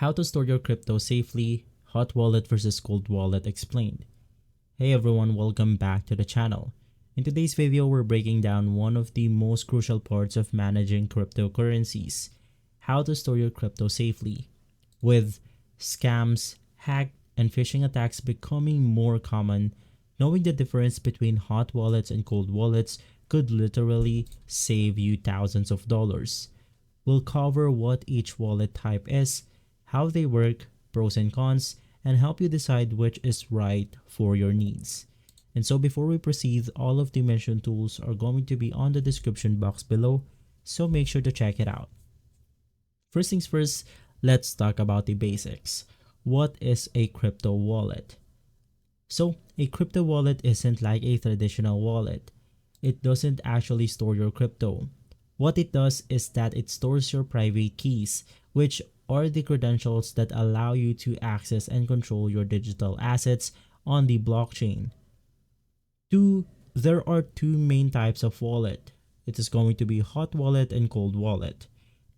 How to store your crypto safely, hot wallet versus cold wallet explained. Hey everyone, welcome back to the channel. In today's video, we're breaking down one of the most crucial parts of managing cryptocurrencies, how to store your crypto safely. With scams, hack, and phishing attacks becoming more common, knowing the difference between hot wallets and cold wallets could literally save you thousands of dollars. We'll cover what each wallet type is, how they work, pros and cons, and help you decide which is right for your needs. And so before we proceed, all of the mentioned tools are going to be on the description box below, so make sure to check it out. First things first, let's talk about the basics. What is a crypto wallet? So a crypto wallet isn't like a traditional wallet. It doesn't actually store your crypto. What it does is that it stores your private keys, which are the credentials that allow you to access and control your digital assets on the blockchain. There are two main types of wallet. It is going to be hot wallet and cold wallet.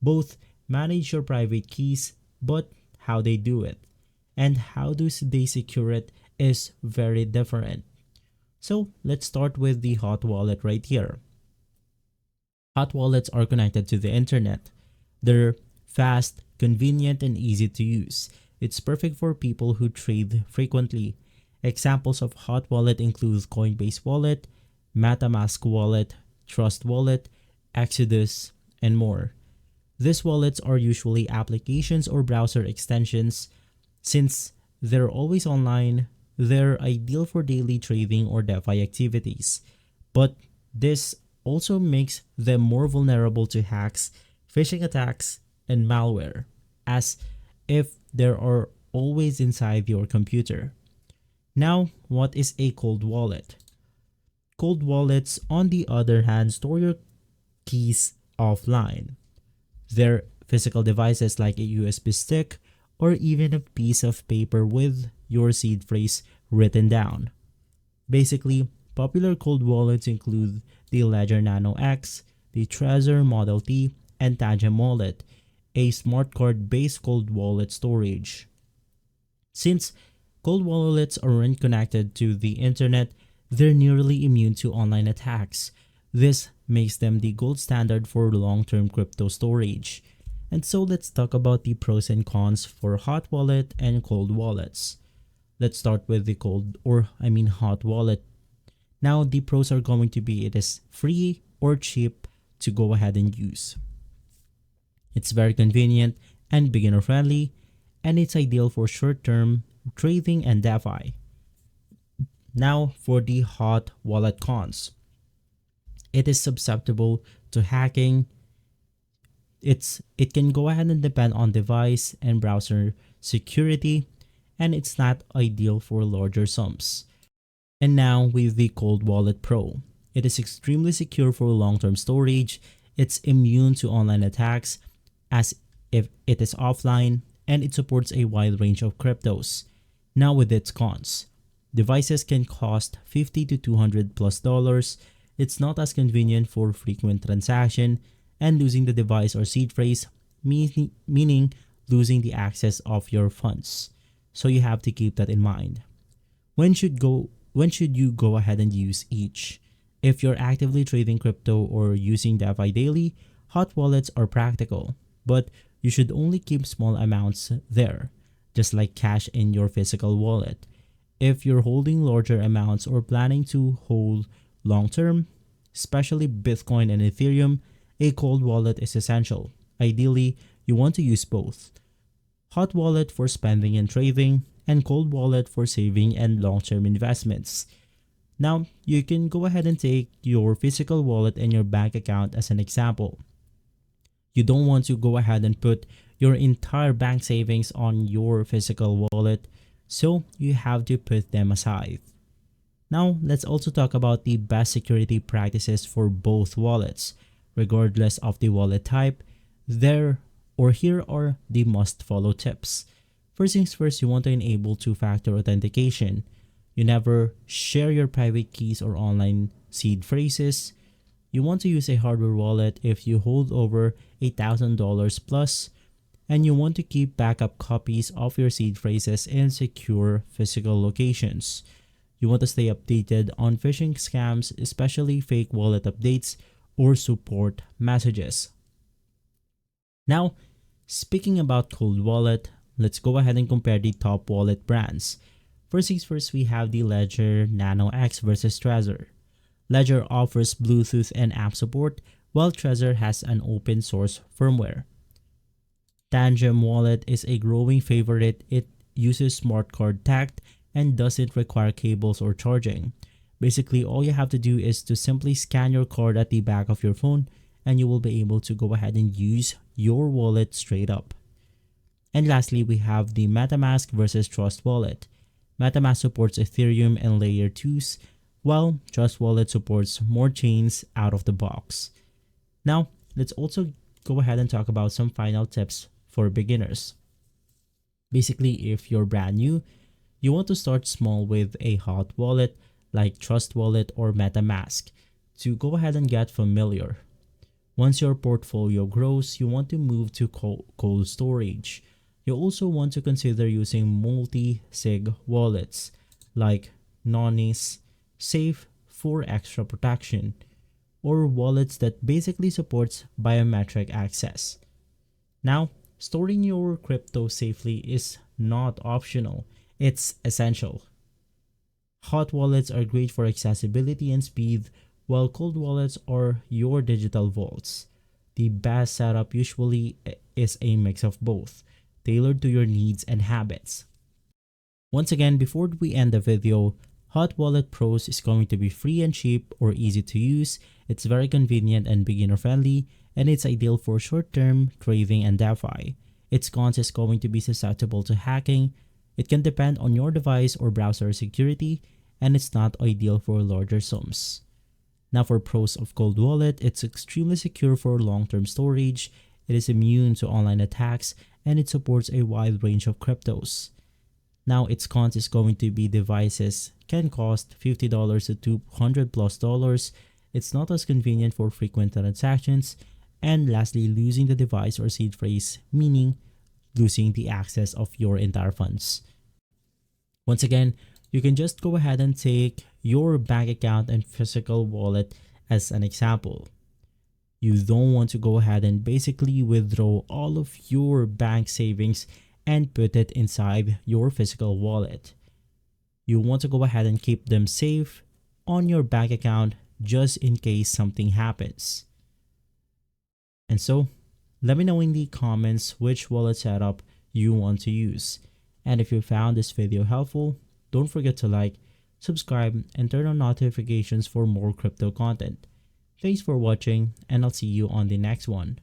Both manage your private keys, but how they do it and how do they secure it is very different. So let's start with the hot wallet right here. Hot wallets are connected to the internet. They're fast, convenient, and easy to use. It's perfect for people who trade frequently. Examples of hot wallet include Coinbase Wallet, MetaMask Wallet, Trust Wallet, Exodus, and more. These wallets are usually applications or browser extensions. Since they're always online, they're ideal for daily trading or DeFi activities. But this also makes them more vulnerable to hacks, phishing attacks, and malware, as if they are always inside your computer. Now, what is a cold wallet? Cold wallets, on the other hand, store your keys offline. They're physical devices like a USB stick or even a piece of paper with your seed phrase written down. Basically, popular cold wallets include the Ledger Nano X, the Trezor Model T, and Tangem wallet, a smart card-based cold wallet storage. Since cold wallets aren't connected to the internet, they're nearly immune to online attacks. This makes them the gold standard for long-term crypto storage. And so let's talk about the pros and cons for hot wallet and cold wallets. Let's start with the hot wallet. Now the pros are going to be it is free or cheap to go ahead and use. It's very convenient and beginner friendly, and it's ideal for short-term trading and DeFi. Now for the hot wallet cons. It is susceptible to hacking. It can go ahead and depend on device and browser security, and it's not ideal for larger sums. And now with the Cold Wallet Pro. It is extremely secure for long-term storage. It's immune to online attacks as if it is offline, and it supports a wide range of cryptos. Now with its cons. Devices can cost $50 to $200+. It's not as convenient for frequent transaction, and losing the device or seed phrase meaning losing the access of your funds. So you have to keep that in mind. When should you go ahead and use each? If you're actively trading crypto or using DeFi daily, hot wallets are practical, but you should only keep small amounts there, just like cash in your physical wallet. If you're holding larger amounts or planning to hold long-term, especially Bitcoin and Ethereum, a cold wallet is essential. Ideally, you want to use both. Hot wallet for spending and trading, and cold wallet for saving and long-term investments. Now, you can go ahead and take your physical wallet and your bank account as an example. You don't want to go ahead and put your entire bank savings on your physical wallet, so you have to put them aside. Now, let's also talk about the best security practices for both wallets. Regardless of the wallet type, here are the must-follow tips. First things first, you want to enable two-factor authentication. You never share your private keys or online seed phrases. You want to use a hardware wallet if you hold over $1,000 plus. and you want to keep backup copies of your seed phrases in secure physical locations. You want to stay updated on phishing scams, especially fake wallet updates or support messages. Now, speaking about cold wallet, let's go ahead and compare the top wallet brands. First things first, we have the Ledger Nano X versus Trezor. Ledger offers Bluetooth and app support, while Trezor has an open source firmware. Tangem wallet is a growing favorite. It uses smart card tech and doesn't require cables or charging. Basically, all you have to do is to simply scan your card at the back of your phone and you will be able to go ahead and use your wallet straight up. And lastly, we have the MetaMask versus Trust Wallet. MetaMask supports Ethereum and Layer 2s, while Trust Wallet supports more chains out of the box. Now, let's also go ahead and talk about some final tips for beginners. Basically, if you're brand new, you want to start small with a hot wallet like Trust Wallet or MetaMask to go ahead and get familiar. Once your portfolio grows, you want to move to cold storage. You also want to consider using multi-sig wallets like Nonis, Safe for extra protection, or wallets that basically supports biometric access. Now, storing your crypto safely is not optional, it's essential. Hot wallets are great for accessibility and speed, while cold wallets are your digital vaults. The best setup usually is a mix of both, tailored to your needs and habits. Once again, before we end the video, Hot Wallet Pros is going to be free and cheap or easy to use. It's very convenient and beginner friendly, and it's ideal for short-term trading and DeFi. Its cons is going to be susceptible to hacking. It can depend on your device or browser security, and it's not ideal for larger sums. Now for pros of Cold Wallet, it's extremely secure for long-term storage, it is immune to online attacks, and it supports a wide range of cryptos. Now its cons is going to be devices can cost $50 to $200+. It's not as convenient for frequent transactions, and lastly, losing the device or seed phrase, meaning losing the access of your entire funds. Once again, you can just go ahead and take your bank account and physical wallet as an example. You don't want to go ahead and basically withdraw all of your bank savings and put it inside your physical wallet. You want to go ahead and keep them safe on your bank account just in case something happens. And so, let me know in the comments which wallet setup you want to use. And if you found this video helpful, don't forget to like, subscribe, and turn on notifications for more crypto content. Thanks for watching, and I'll see you on the next one.